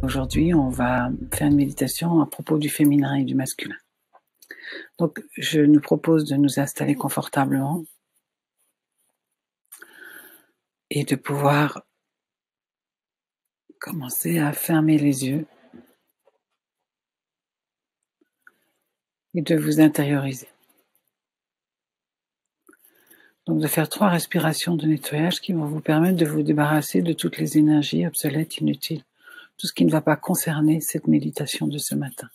Aujourd'hui, on va faire une méditation à propos du féminin et du masculin. Donc, je nous propose de nous installer confortablement et de pouvoir commencer à fermer les yeux et de vous intérioriser. Donc, de faire 3 respirations de nettoyage qui vont vous permettre de vous débarrasser de toutes les énergies obsolètes, inutiles, tout ce qui ne va pas concerner cette méditation de ce matin.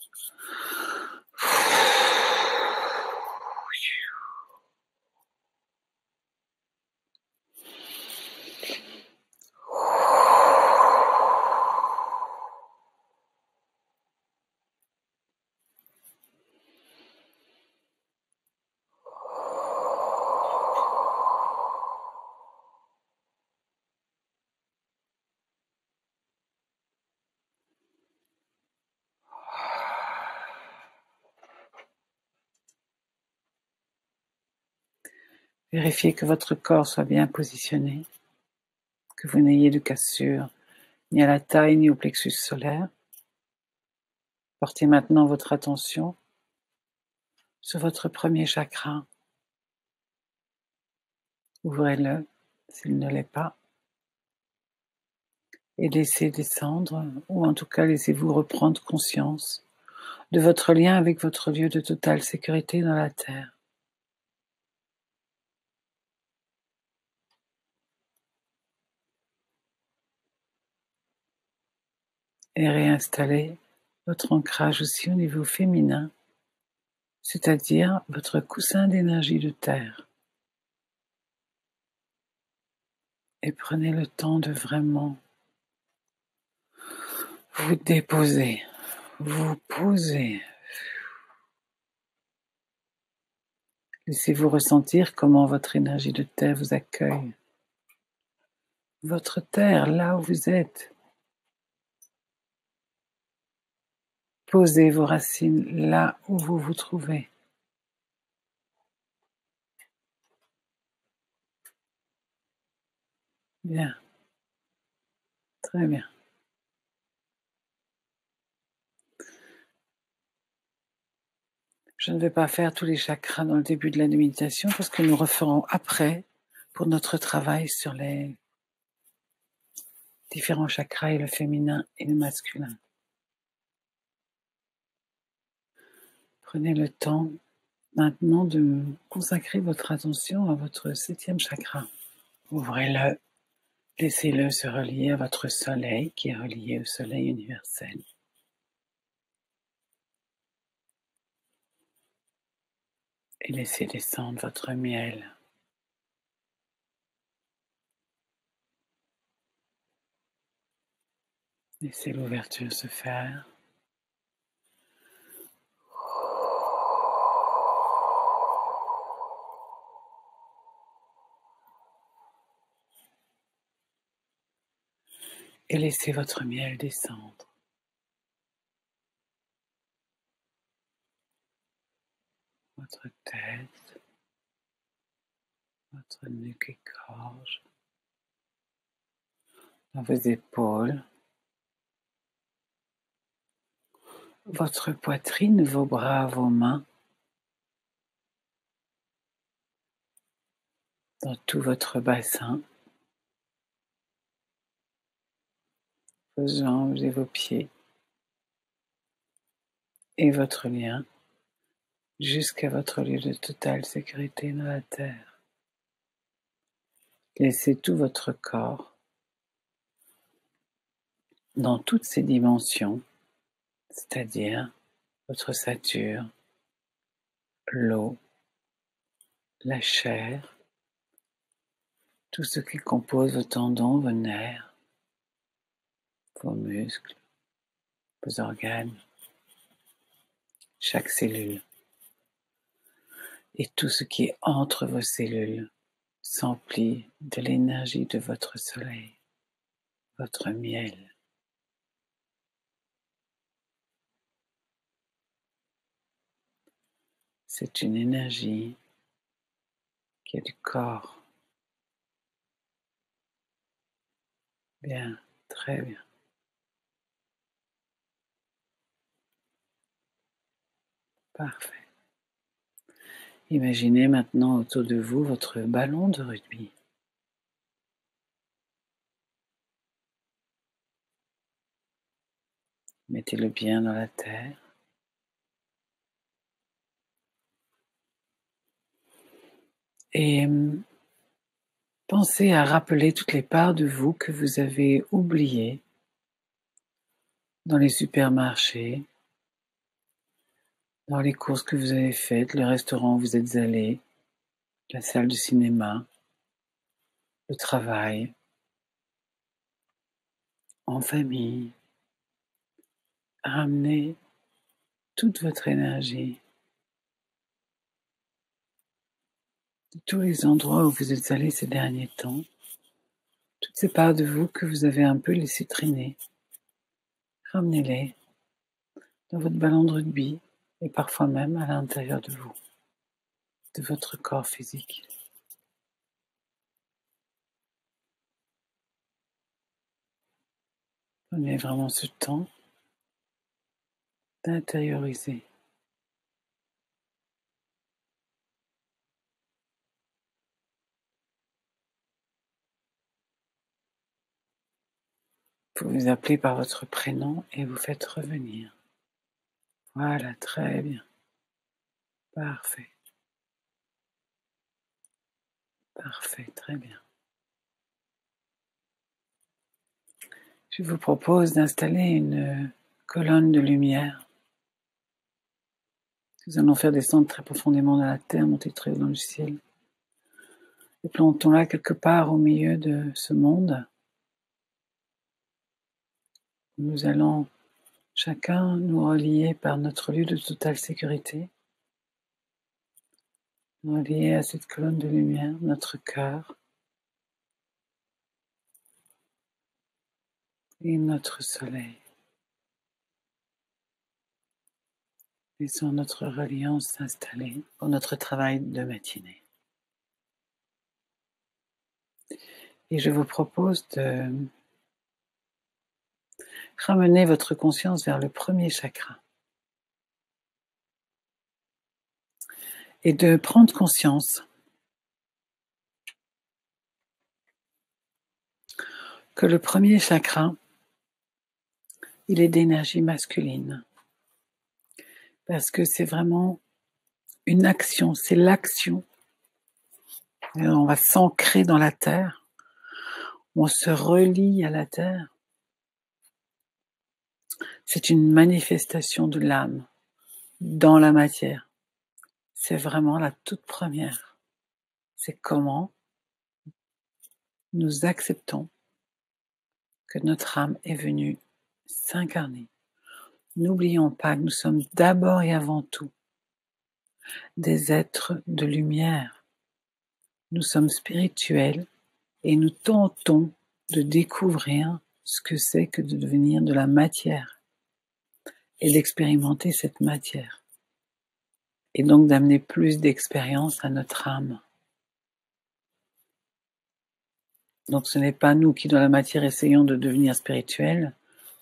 Vérifiez que votre corps soit bien positionné, que vous n'ayez de cassure ni à la taille ni au plexus solaire. Portez maintenant votre attention sur votre premier chakra. Ouvrez-le s'il ne l'est pas et laissez descendre, ou en tout cas laissez-vous reprendre conscience de votre lien avec votre lieu de totale sécurité dans la Terre. Et réinstallez votre ancrage aussi au niveau féminin, c'est-à-dire votre coussin d'énergie de Terre. Et prenez le temps de vraiment vous déposer, vous poser. Laissez-vous ressentir comment votre énergie de Terre vous accueille. Votre Terre, là où vous êtes. Posez vos racines là où vous vous trouvez. Bien. Très bien. Je ne vais pas faire tous les chakras dans le début de la méditation parce que nous referons après pour notre travail sur les différents chakras et le féminin et le masculin. Prenez le temps maintenant de consacrer votre attention à votre 7e chakra. Ouvrez-le, laissez-le se relier à votre soleil qui est relié au soleil universel. Et laissez descendre votre miel. Laissez l'ouverture se faire. Et laissez votre miel descendre. Votre tête, votre nuque et gorge, dans vos épaules, votre poitrine, vos bras, vos mains, dans tout votre bassin, vos jambes et vos pieds, et votre lien jusqu'à votre lieu de totale sécurité dans la terre. Laissez tout votre corps dans toutes ses dimensions, c'est-à-dire votre ossature, l'eau, la chair, tout ce qui compose vos tendons, vos nerfs, vos muscles, vos organes, chaque cellule. Et tout ce qui est entre vos cellules s'emplit de l'énergie de votre soleil, votre miel. C'est une énergie qui est du corps. Bien, très bien. Parfait. Imaginez maintenant autour de vous votre ballon de rugby. Mettez-le bien dans la terre. Et pensez à rappeler toutes les parts de vous que vous avez oubliées dans les supermarchés, dans les courses que vous avez faites, le restaurant où vous êtes allé, la salle de cinéma, le travail, en famille. Ramenez toute votre énergie de tous les endroits où vous êtes allés ces derniers temps, toutes ces parts de vous que vous avez un peu laissées traîner. Ramenez-les dans votre ballon de rugby et parfois même à l'intérieur de vous, de votre corps physique. Prenez vraiment ce temps d'intérioriser. Vous vous appelez par votre prénom et vous faites revenir. Voilà, très bien. Parfait. Parfait, très bien. Je vous propose d'installer une colonne de lumière. Nous allons faire descendre très profondément dans la terre, monter très haut dans le ciel. Et plantons-la quelque part au milieu de ce monde. Nous allons chacun nous relier par notre lieu de totale sécurité, nous relier à cette colonne de lumière, notre cœur et notre soleil. Laissons notre reliance s'installer pour notre travail de matinée. Et je vous propose de ramener votre conscience vers le premier chakra et de prendre conscience que le premier chakra, il est d'énergie masculine. Parce que c'est vraiment une action, c'est l'action. Et on va s'ancrer dans la terre, on se relie à la terre. C'est une manifestation de l'âme dans la matière. C'est vraiment la toute première. C'est comment nous acceptons que notre âme est venue s'incarner. N'oublions pas que nous sommes d'abord et avant tout des êtres de lumière. Nous sommes spirituels et nous tentons de découvrir ce que c'est que de devenir de la matière et d'expérimenter cette matière. Et donc d'amener plus d'expérience à notre âme. Donc ce n'est pas nous qui dans la matière essayons de devenir spirituels.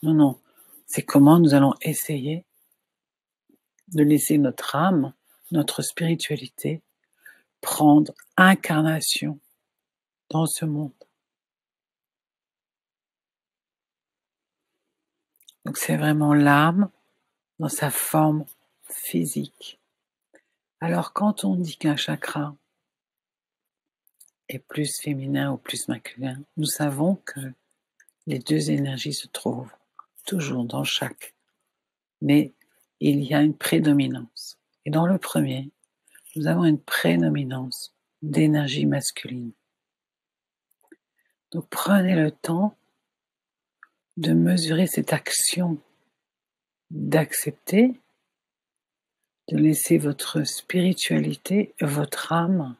Non, non. C'est comment nous allons essayer de laisser notre âme, notre spiritualité, prendre incarnation dans ce monde. Donc c'est vraiment l'âme dans sa forme physique. Alors quand on dit qu'un chakra est plus féminin ou plus masculin, nous savons que les deux énergies se trouvent toujours dans chaque. Mais il y a une prédominance. Et dans le premier, nous avons une prédominance d'énergie masculine. Donc prenez le temps de mesurer cette action, d'accepter, de laisser votre spiritualité, votre âme,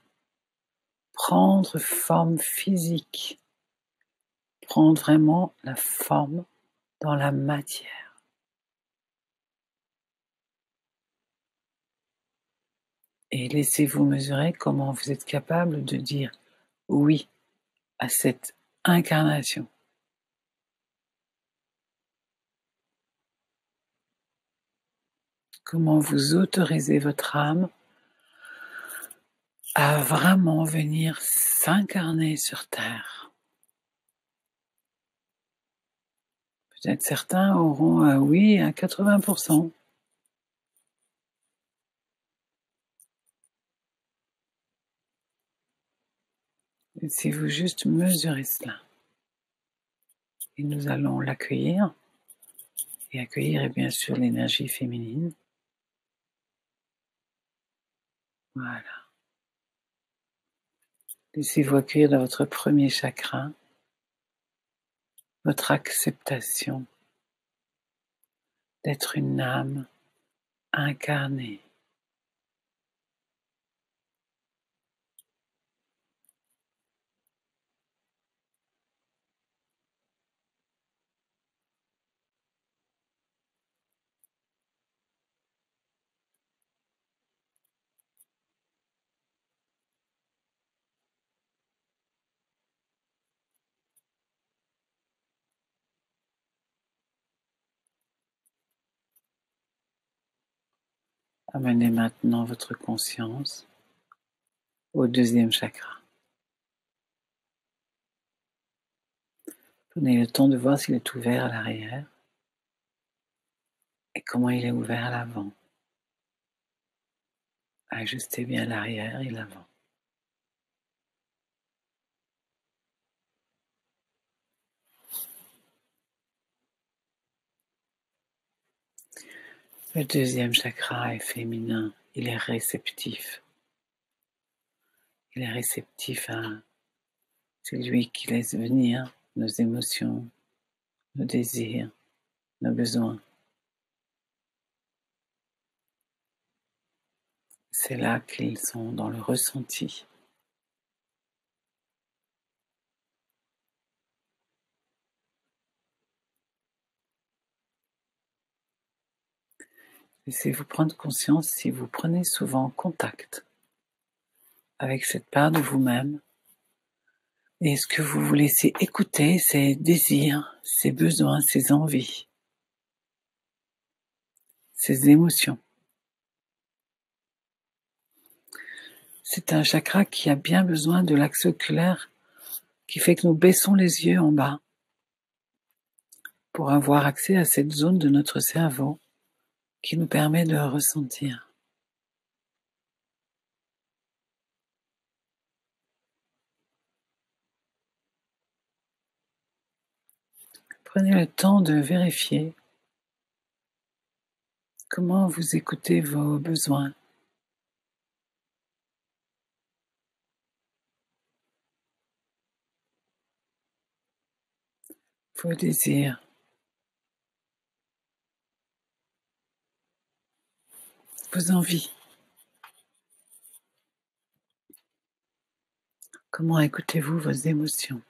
prendre forme physique, prendre vraiment la forme dans la matière. Et laissez-vous mesurer comment vous êtes capable de dire oui à cette incarnation. comment vous autorisez votre âme à vraiment venir s'incarner sur Terre. Peut-être certains auront un oui à 80%. Laissez-vous juste mesurer cela. Et nous allons l'accueillir. Et accueillir est bien sûr l'énergie féminine. Voilà. Laissez-vous accueillir dans votre premier chakra, votre acceptation d'être une âme incarnée. Amenez maintenant votre conscience au deuxième chakra. Prenez le temps de voir s'il est ouvert à l'arrière et comment il est ouvert à l'avant. Ajustez bien l'arrière et l'avant. Le deuxième chakra est féminin, il est réceptif. Il est réceptif à celui qui laisse venir nos émotions, nos désirs, nos besoins. C'est là qu'ils sont dans le ressenti. Laissez-vous prendre conscience si vous prenez souvent contact avec cette part de vous-même. Et est-ce que vous vous laissez écouter ces désirs, ces besoins, ces envies, ces émotions? C'est un chakra qui a bien besoin de l'axe oculaire qui fait que nous baissons les yeux en bas pour avoir accès à cette zone de notre cerveau qui nous permet de ressentir. Prenez le temps de vérifier comment vous écoutez vos besoins. Vos désirs, vos envies. Comment écoutez-vous vos émotions?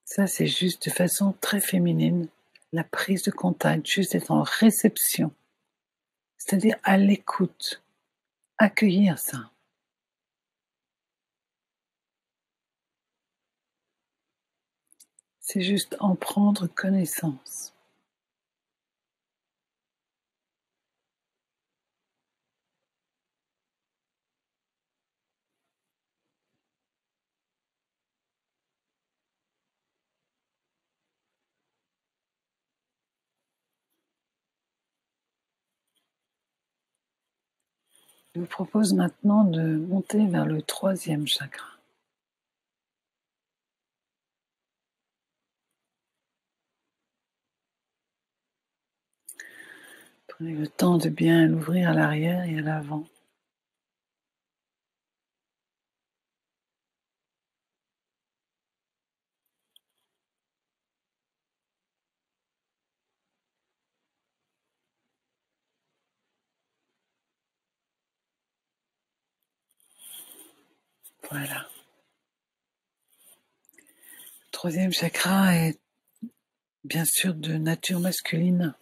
Ça, c'est juste de façon très féminine, la prise de contact, juste être en réception, c'est-à-dire à l'écoute, accueillir ça. C'est juste en prendre connaissance. Je vous propose maintenant de monter vers le troisième chakra. Prenez le temps de bien l'ouvrir à l'arrière et à l'avant. Voilà. Le troisième chakra est bien sûr de nature masculine.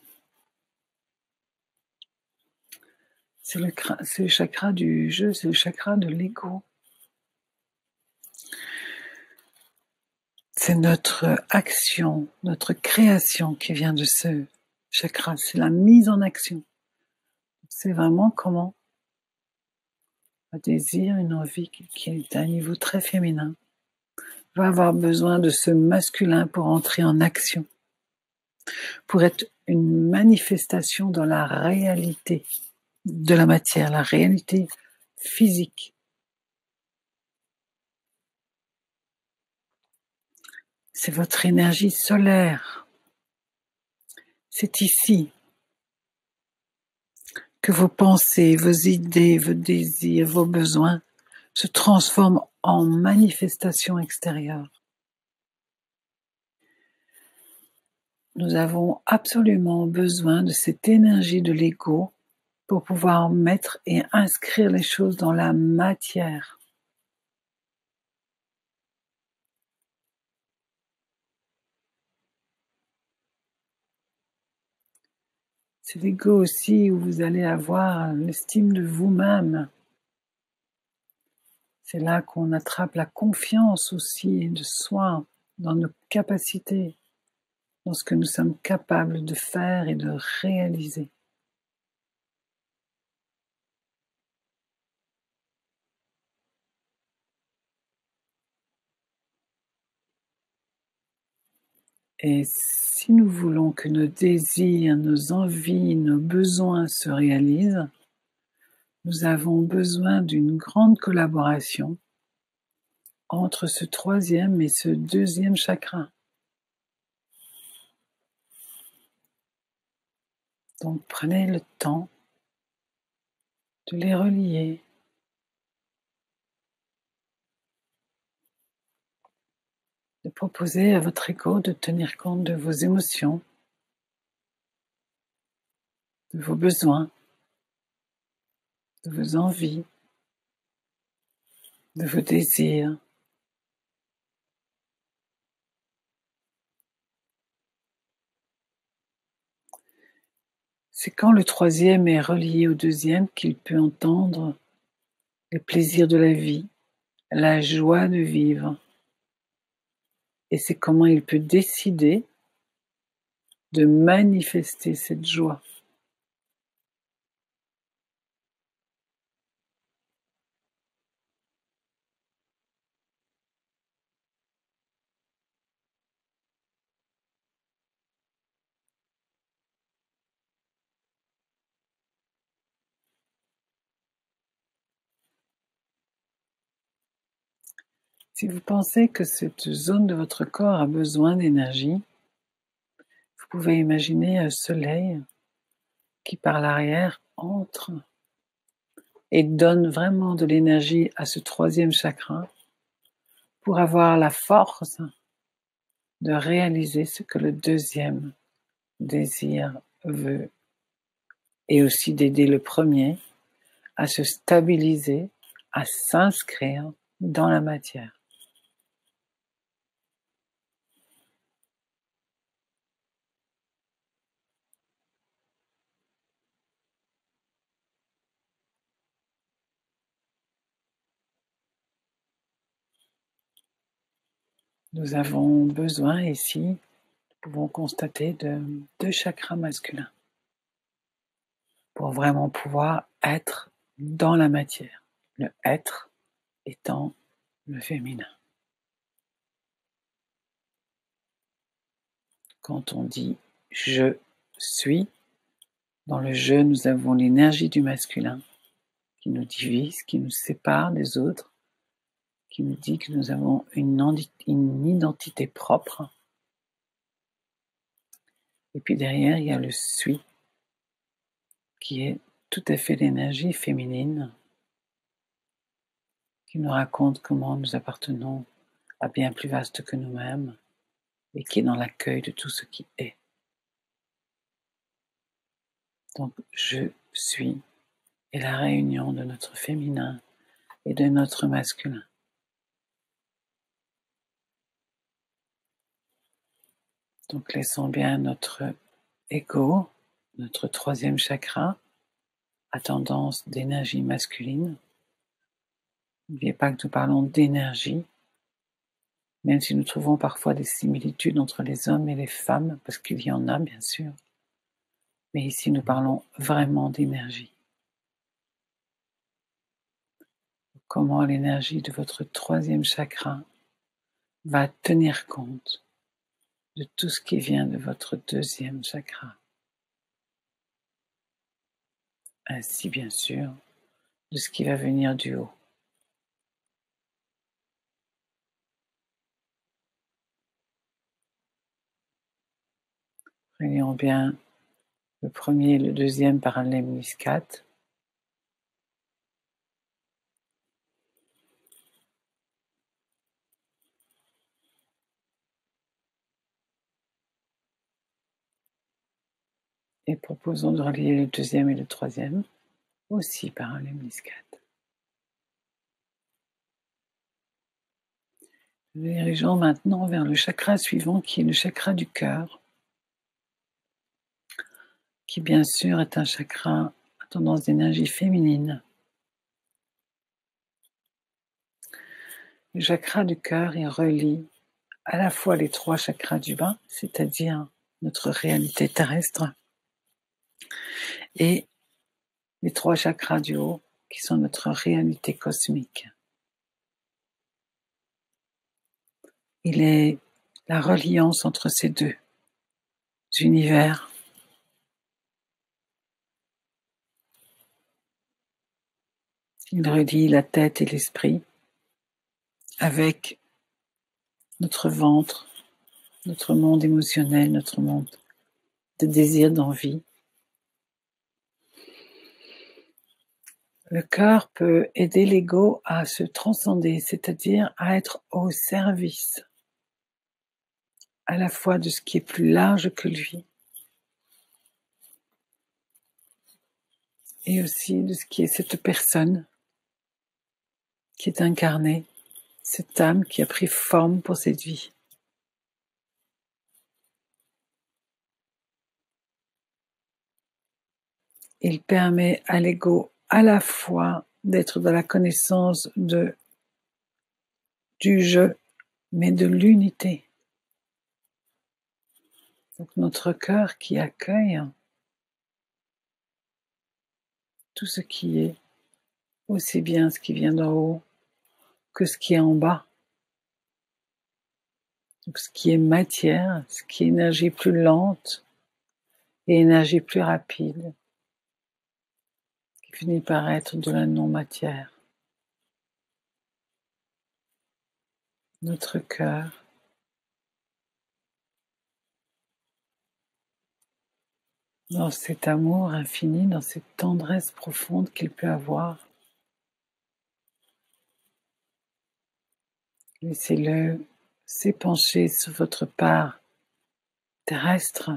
C'est le chakra du jeu, c'est le chakra de l'ego. C'est notre action, notre création qui vient de ce chakra, c'est la mise en action. C'est vraiment comment un désir, une envie qui est à un niveau très féminin va avoir besoin de ce masculin pour entrer en action, pour être une manifestation dans la réalité de la matière, la réalité physique. C'est votre énergie solaire. C'est ici que vos pensées, vos idées, vos désirs, vos besoins se transforment en manifestations extérieures. Nous avons absolument besoin de cette énergie de l'ego pour pouvoir mettre et inscrire les choses dans la matière. C'est l'ego aussi où vous allez avoir l'estime de vous-même. C'est là qu'on attrape la confiance aussi de soi, dans nos capacités, dans ce que nous sommes capables de faire et de réaliser. Et si nous voulons que nos désirs, nos envies, nos besoins se réalisent, nous avons besoin d'une grande collaboration entre ce troisième et ce deuxième chakra. Donc prenez le temps de les relier. De proposer à votre ego de tenir compte de vos émotions, de vos besoins, de vos envies, de vos désirs. C'est quand le troisième est relié au deuxième qu'il peut entendre le plaisir de la vie, la joie de vivre. Et c'est comment il peut décider de manifester cette joie. Si vous pensez que cette zone de votre corps a besoin d'énergie, vous pouvez imaginer un soleil qui par l'arrière entre et donne vraiment de l'énergie à ce troisième chakra pour avoir la force de réaliser ce que le deuxième désir veut et aussi d'aider le premier à se stabiliser, à s'inscrire dans la matière. Nous avons besoin ici, nous pouvons constater de 2 chakras masculins pour vraiment pouvoir être dans la matière, le être étant le féminin. Quand on dit « je suis », dans le je, nous avons l'énergie du masculin qui nous divise, qui nous sépare des autres, qui nous dit que nous avons une identité propre. Et puis derrière, il y a le suis, qui est tout à fait l'énergie féminine, qui nous raconte comment nous appartenons à bien plus vaste que nous-mêmes et qui est dans l'accueil de tout ce qui est. Donc, je suis est la réunion de notre féminin et de notre masculin. Donc, laissons bien notre ego, notre troisième chakra, à tendance d'énergie masculine. N'oubliez pas que nous parlons d'énergie. même si nous trouvons parfois des similitudes entre les hommes et les femmes, parce qu'il y en a bien sûr, mais ici nous parlons vraiment d'énergie. Comment l'énergie de votre troisième chakra va tenir compte de tout ce qui vient de votre deuxième chakra, ainsi bien sûr de ce qui va venir du haut. Prenons bien le premier et le deuxième par l'hémiscate. Et proposons de relier le deuxième et le troisième aussi par l'hémiscate. Nous dirigeons maintenant vers le chakra suivant qui est le chakra du cœur, qui bien sûr est un chakra à tendance d'énergie féminine. Le chakra du cœur, il relie à la fois les trois chakras du bas, c'est-à-dire notre réalité terrestre, et les trois chakras du haut, qui sont notre réalité cosmique. Il est la reliance entre ces deux univers. Il relie la tête et l'esprit avec notre ventre, notre monde émotionnel, notre monde de désir, d'envie. Le cœur peut aider l'ego à se transcender, c'est-à-dire à être au service à la fois de ce qui est plus large que lui et aussi de ce qui est cette personne qui est incarnée, cette âme qui a pris forme pour cette vie. Il permet à l'ego à la fois d'être dans la connaissance du jeu, mais de l'unité. Donc notre cœur qui accueille tout ce qui est, aussi bien ce qui vient d'en haut que ce qui est en bas. Donc ce qui est matière, ce qui est énergie plus lente et énergie plus rapide, qui finit par être de la non-matière. Notre cœur dans cet amour infini, dans cette tendresse profonde qu'il peut avoir. Laissez-le s'épancher sur votre part terrestre.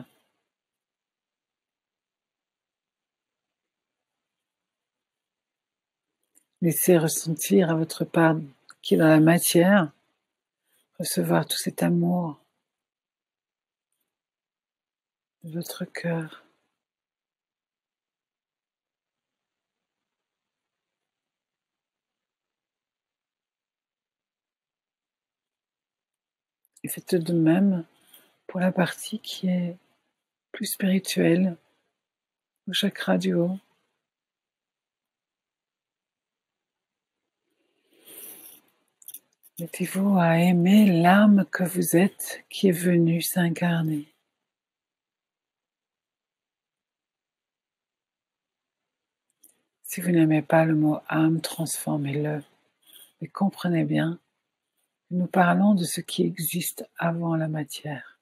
Laissez ressentir à votre part qui est dans la matière, recevoir tout cet amour de votre cœur. Et faites de même pour la partie qui est plus spirituelle, au chakra du haut. Mettez-vous à aimer l'âme que vous êtes qui est venue s'incarner. Si vous n'aimez pas le mot âme, transformez-le. Mais comprenez bien que nous parlons de ce qui existe avant la matière.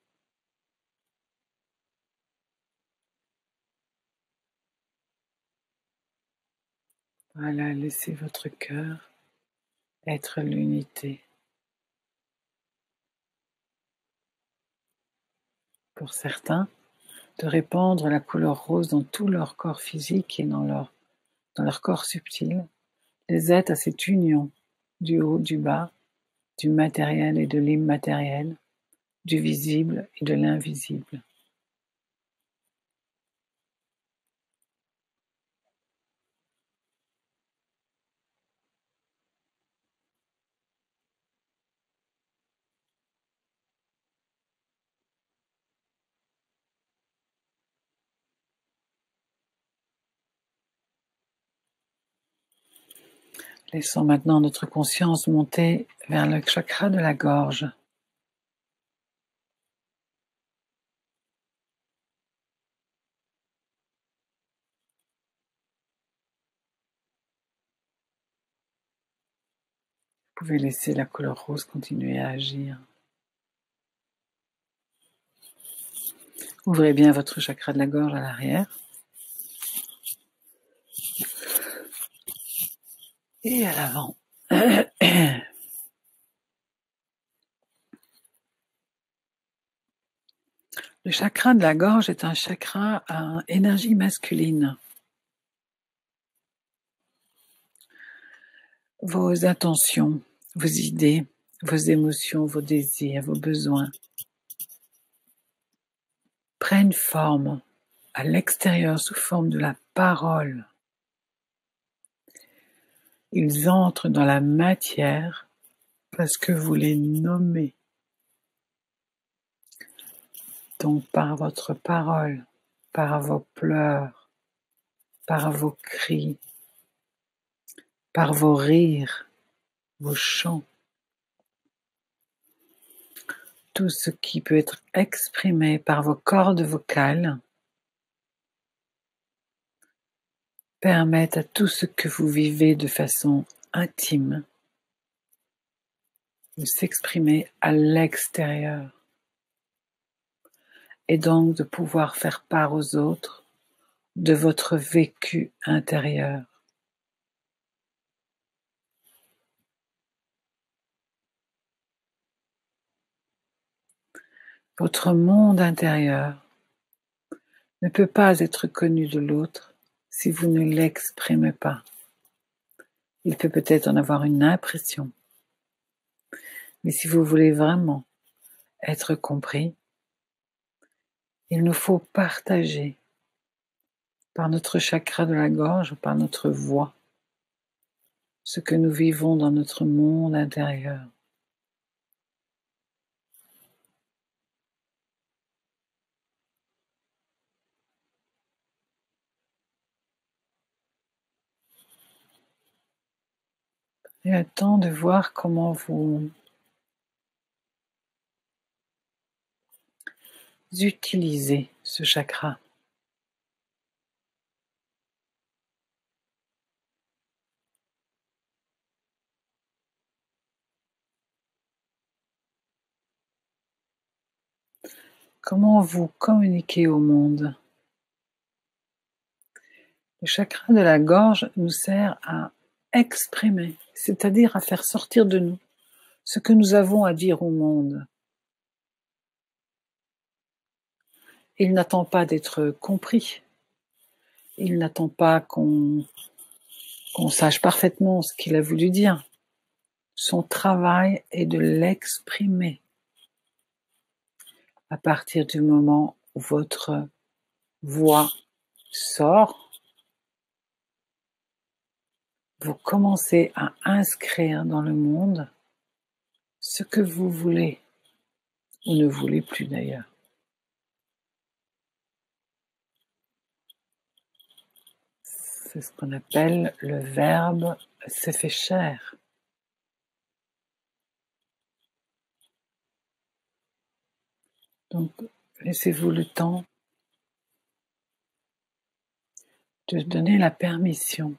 Voilà, laissez votre cœur être l'unité. Pour certains, de répandre la couleur rose dans tout leur corps physique et dans leur corps subtil, les aide à cette union du haut, du bas, du matériel et de l'immatériel, du visible et de l'invisible. Laissons maintenant notre conscience monter vers le chakra de la gorge. Vous pouvez laisser la couleur rose continuer à agir. Ouvrez bien votre chakra de la gorge à l'arrière. Et à l'avant. Le chakra de la gorge est un chakra à énergie masculine. Vos intentions, vos idées, vos émotions, vos désirs, vos besoins prennent forme à l'extérieur sous forme de la parole. Ils entrent dans la matière parce que vous les nommez. Donc par votre parole, par vos pleurs, par vos cris, par vos rires, vos chants, tout ce qui peut être exprimé par vos cordes vocales permet à tout ce que vous vivez de façon intime de s'exprimer à l'extérieur et donc de pouvoir faire part aux autres de votre vécu intérieur. Votre monde intérieur ne peut pas être connu de l'autre si vous ne l'exprimez pas. Il peut peut-être en avoir une impression, mais si vous voulez vraiment être compris, il nous faut partager par notre chakra de la gorge, par notre voix, ce que nous vivons dans notre monde intérieur. Il est temps de voir comment vous utilisez ce chakra. Comment vous communiquez au monde. Le chakra de la gorge nous sert à exprimer, c'est-à-dire à faire sortir de nous ce que nous avons à dire au monde. Il n'attend pas d'être compris. Il n'attend pas qu'on sache parfaitement ce qu'il a voulu dire. Son travail est de l'exprimer. À partir du moment où votre voix sort, vous commencez à inscrire dans le monde ce que vous voulez, ou ne voulez plus d'ailleurs. C'est ce qu'on appelle le verbe « se fait chair ». Donc, laissez-vous le temps de donner la permission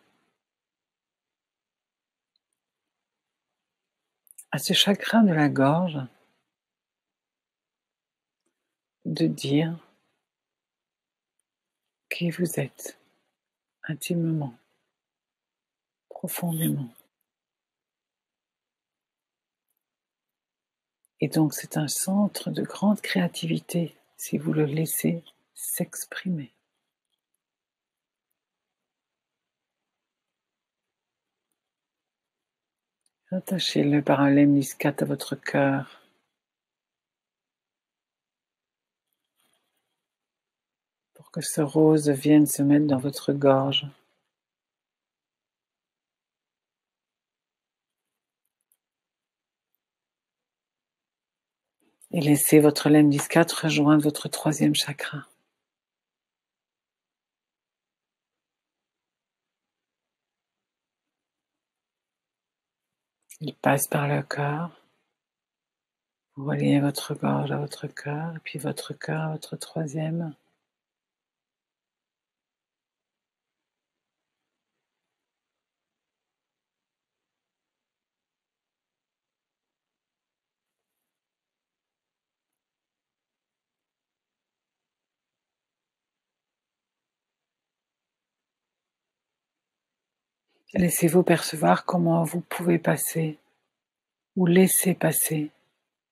à ce chakra de la gorge de dire qui vous êtes intimement, profondément. Et donc c'est un centre de grande créativité si vous le laissez s'exprimer. Attachez-le par un lemniscate à votre cœur. Pour que ce rose vienne se mettre dans votre gorge. Et laissez votre lemniscate rejoindre votre troisième chakra. Il passe par le cœur. Vous reliez votre gorge à votre cœur, et puis votre cœur à votre troisième. Laissez-vous percevoir comment vous pouvez passer ou laisser passer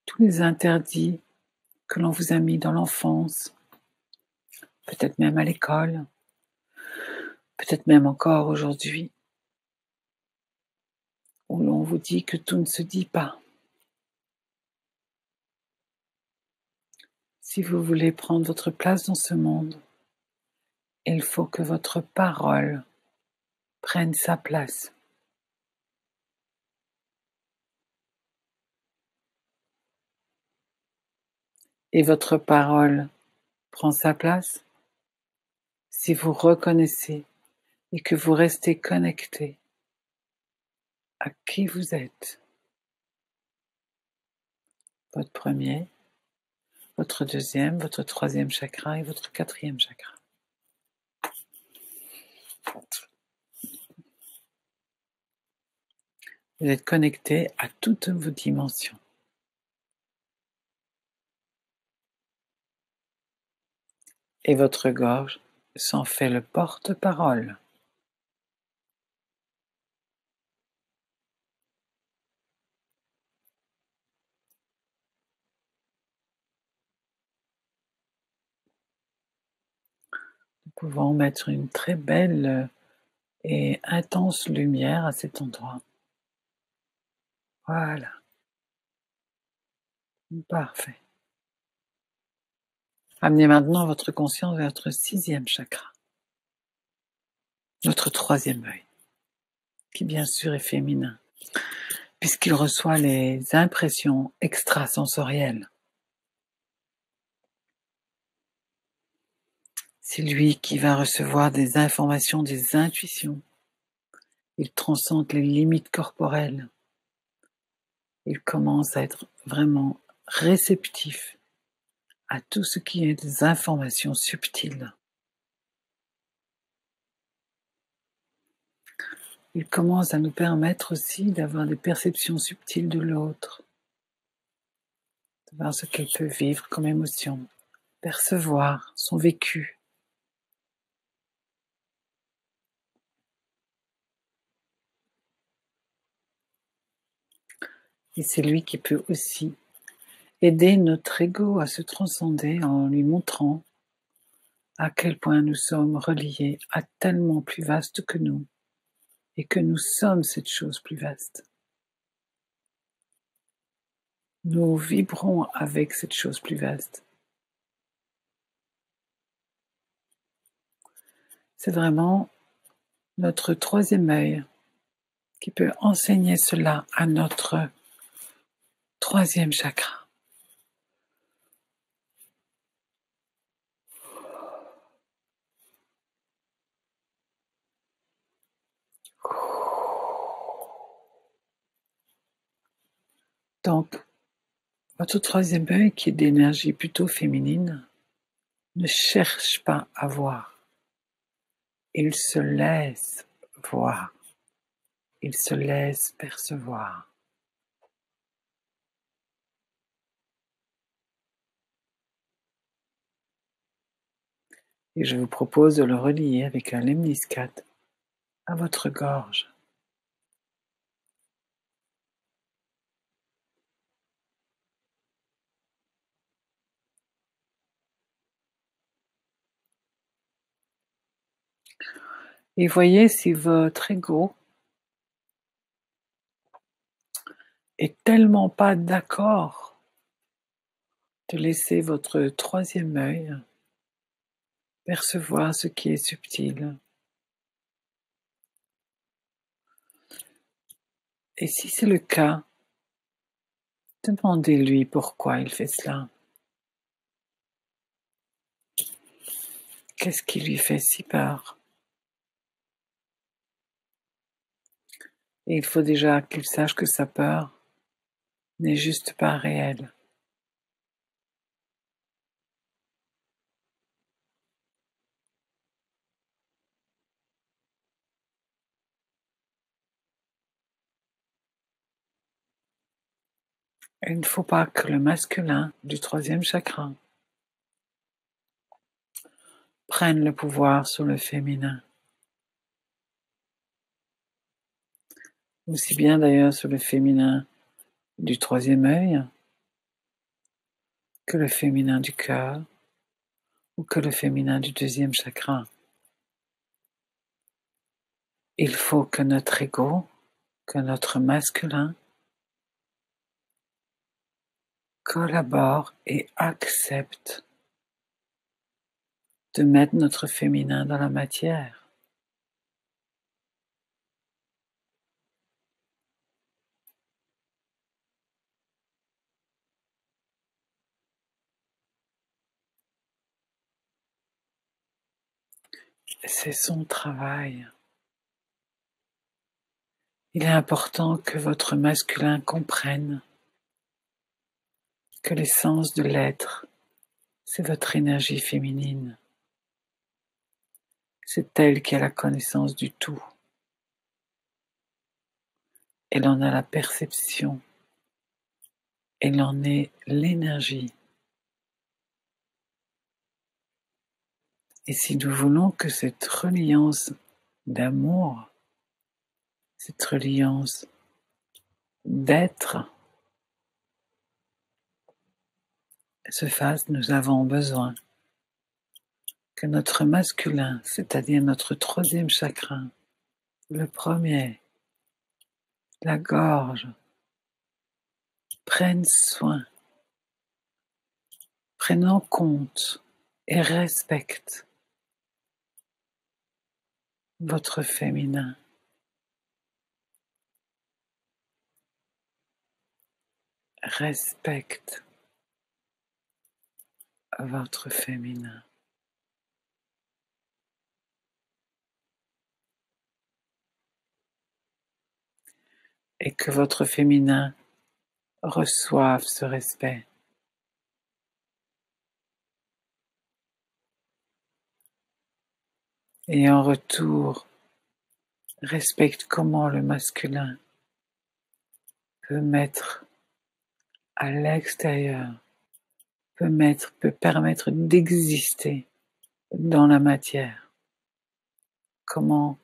tous les interdits que l'on vous a mis dans l'enfance, peut-être même à l'école, peut-être même encore aujourd'hui, où l'on vous dit que tout ne se dit pas. Si vous voulez prendre votre place dans ce monde, il faut que votre parole prenne sa place. Et votre parole prend sa place si vous reconnaissez et que vous restez connecté à qui vous êtes. Votre premier, votre deuxième, votre troisième chakra et votre quatrième chakra. Vous êtes connecté à toutes vos dimensions. Et votre gorge s'en fait le porte-parole. Nous pouvons mettre une très belle et intense lumière à cet endroit. Voilà. Parfait. Amenez maintenant votre conscience vers votre sixième chakra, notre troisième œil, qui bien sûr est féminin, puisqu'il reçoit les impressions extrasensorielles. C'est lui qui va recevoir des informations, des intuitions. Il transcende les limites corporelles. Il commence à être vraiment réceptif à tout ce qui est des informations subtiles. Il commence à nous permettre aussi d'avoir des perceptions subtiles de l'autre, de voir ce qu'elle peut vivre comme émotion, percevoir son vécu. Et c'est lui qui peut aussi aider notre ego à se transcender en lui montrant à quel point nous sommes reliés à tellement plus vaste que nous et que nous sommes cette chose plus vaste. Nous vibrons avec cette chose plus vaste. C'est vraiment notre troisième œil qui peut enseigner cela à notre troisième chakra. Donc, votre troisième œil, qui est d'énergie plutôt féminine, ne cherche pas à voir. Il se laisse voir. Il se laisse percevoir. Et je vous propose de le relier avec un lemniscate à votre gorge. Et voyez si votre ego est tellement pas d'accord de laisser votre troisième œil percevoir ce qui est subtil. Et si c'est le cas, demandez-lui pourquoi il fait cela. Qu'est-ce qui lui fait si peur? Et il faut déjà qu'il sache que sa peur n'est juste pas réelle. Il ne faut pas que le masculin du troisième chakra prenne le pouvoir sur le féminin. Aussi bien d'ailleurs sur le féminin du troisième œil que le féminin du cœur ou que le féminin du deuxième chakra. Il faut que notre ego, que notre masculin collabore et accepte de mettre notre féminin dans la matière. C'est son travail. Il est important que votre masculin comprenne que l'essence de l'être, c'est votre énergie féminine. C'est elle qui a la connaissance du tout. Elle en a la perception. Elle en est l'énergie. Et si nous voulons que cette reliance d'amour, cette reliance d'être se fasse, nous avons besoin que notre masculin, c'est-à-dire notre troisième chakra, le premier, la gorge, prenne soin, prenne en compte et respecte votre féminin. Respecte votre féminin. Et que votre féminin reçoive ce respect. Et en retour, respecte comment le masculin peut mettre à l'extérieur, peut permettre d'exister dans la matière. Comment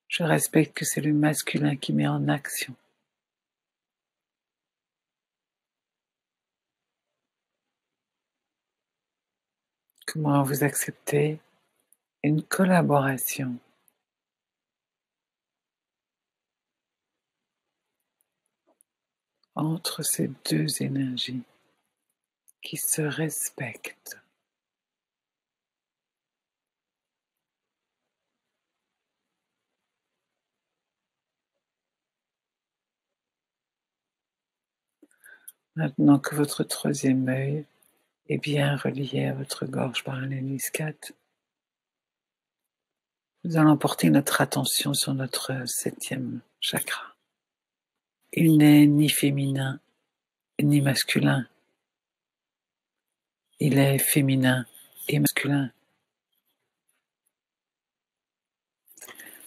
je respecte que c'est le masculin qui met en action. Comment vous acceptez une collaboration entre ces deux énergies qui se respectent. Maintenant que votre troisième œil est bien relié à votre gorge par un hélice 4, nous allons porter notre attention sur notre septième chakra. Il n'est ni féminin ni masculin. Il est féminin et masculin.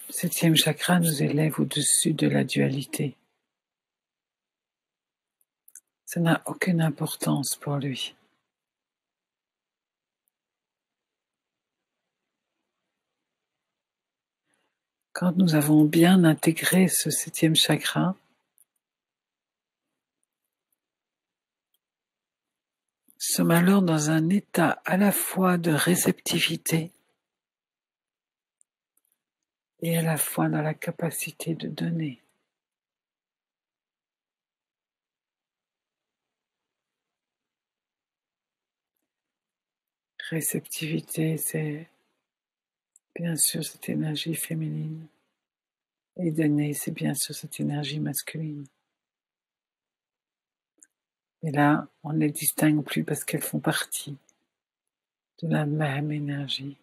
Le septième chakra nous élève au-dessus de la dualité. Ça n'a aucune importance pour lui. Quand nous avons bien intégré ce septième chakra, nous sommes alors dans un état à la fois de réceptivité et à la fois dans la capacité de donner. Réceptivité, c'est bien sûr cette énergie féminine. Et donner, c'est bien sûr cette énergie masculine. Et là, on ne les distingue plus parce qu'elles font partie de la même énergie.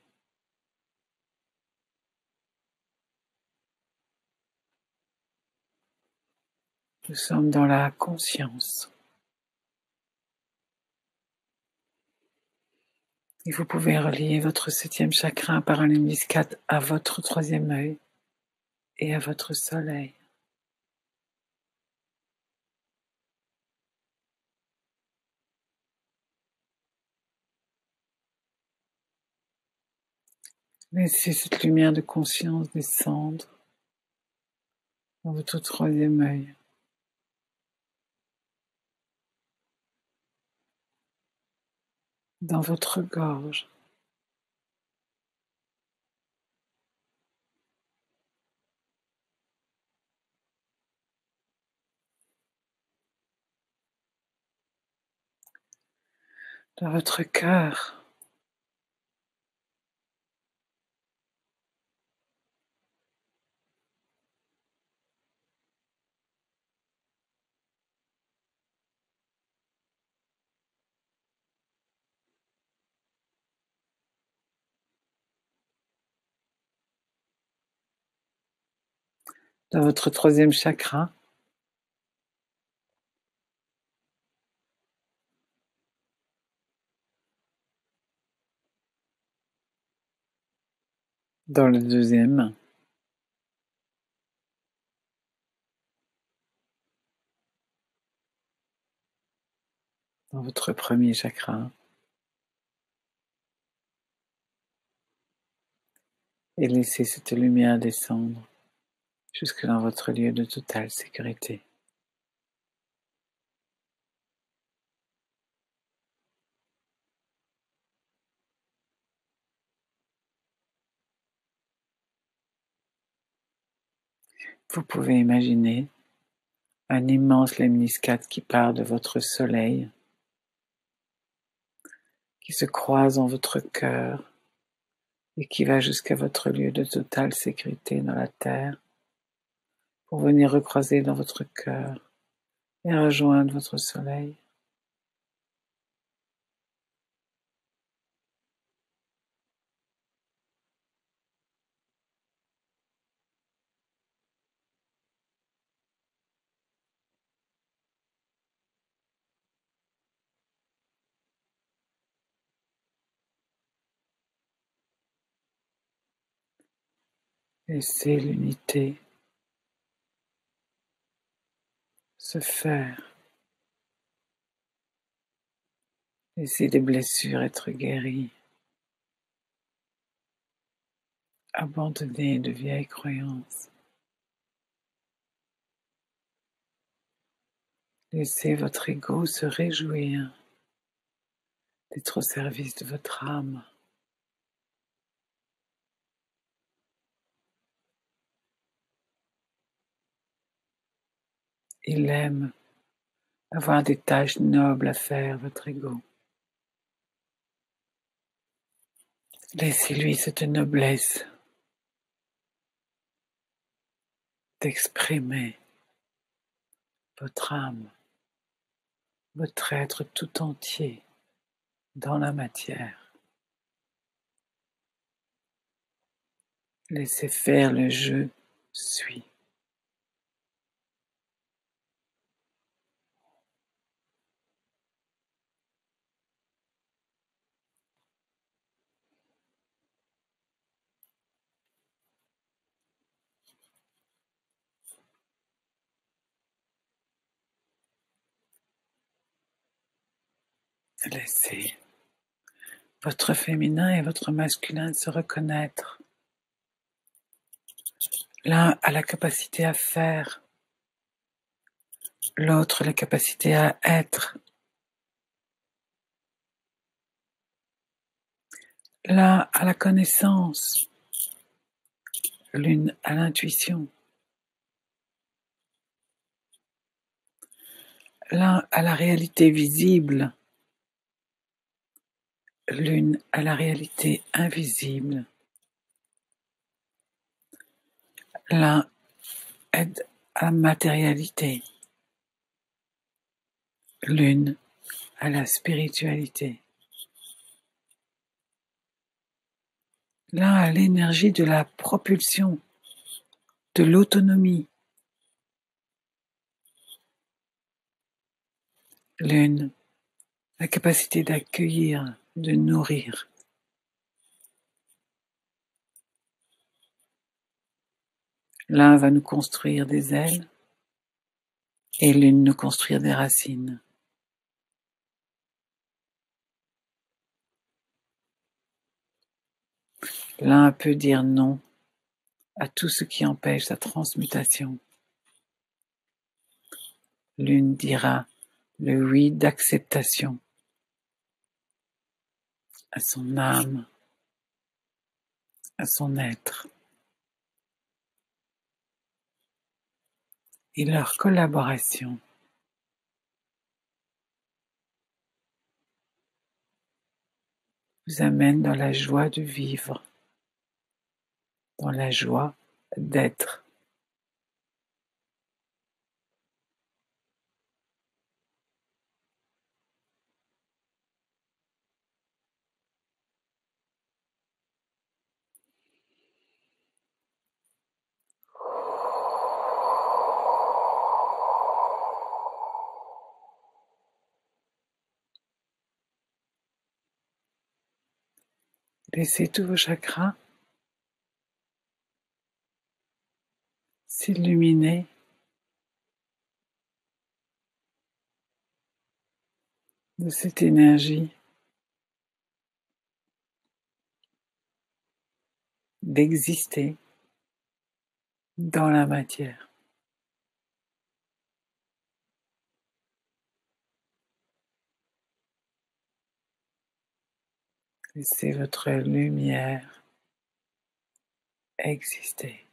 Nous sommes dans la conscience. Et vous pouvez relier votre 7e chakra par un lemniscate à votre 3e œil et à votre soleil. Laissez cette lumière de conscience descendre dans votre 3e œil. Dans votre gorge. Dans votre cœur. Dans votre 3e chakra. Dans le 2e. Dans votre 1er chakra. Et laissez cette lumière descendre jusque dans votre lieu de totale sécurité. Vous pouvez imaginer un immense lemniscate qui part de votre soleil, qui se croise dans votre cœur et qui va jusqu'à votre lieu de totale sécurité dans la terre pour venir recroiser dans votre cœur et rejoindre votre soleil. Laissez l'unité se faire. Laissez les blessures être guéries. Abandonnez de vieilles croyances. Laissez votre ego se réjouir d'être au service de votre âme. Il aime avoir des tâches nobles à faire, votre ego. Laissez-lui cette noblesse d'exprimer votre âme, votre être tout entier dans la matière. Laissez faire le je suis. Laissez votre féminin et votre masculin se reconnaître. L'un a la capacité à faire, l'autre la capacité à être. L'un a la connaissance, l'une a l'intuition. L'un a la réalité visible, l'une a la réalité invisible. L'un aide à la matérialité, l'une à la spiritualité. L'un a l'énergie de la propulsion, de l'autonomie. Lune, la capacité d'accueillir, de nourrir. L'un va nous construire des ailes et l'une nous construire des racines. L'un peut dire non à tout ce qui empêche sa transmutation. L'une dira le oui d'acceptation à son âme, à son être. Et leur collaboration vous amène dans la joie de vivre, dans la joie d'être. Laissez tous vos chakras s'illuminer de cette énergie d'exister dans la matière. Laissez votre lumière exister.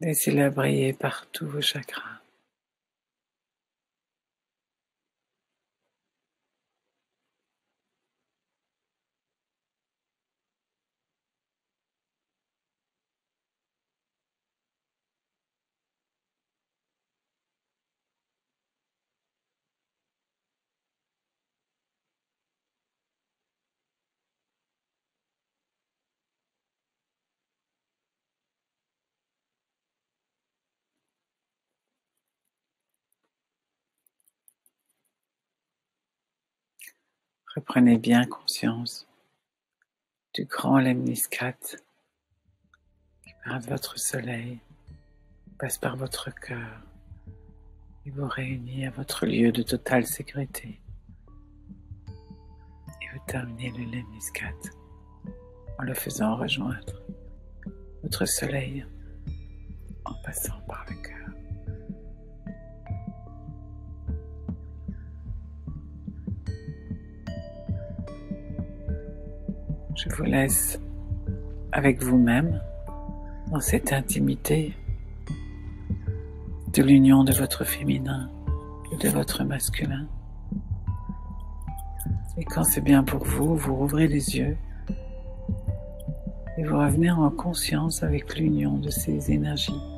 Laissez-la briller par tous vos chakras. Reprenez bien conscience du grand lemniscate qui part de votre soleil, passe par votre cœur et vous réunit à votre lieu de totale sécurité. Et vous terminez le lemniscate en le faisant rejoindre votre soleil en passant par le cœur. Je vous laisse avec vous-même dans cette intimité de l'union de votre féminin et de votre masculin. Et quand c'est bien pour vous, vous rouvrez les yeux et vous revenez en conscience avec l'union de ces énergies.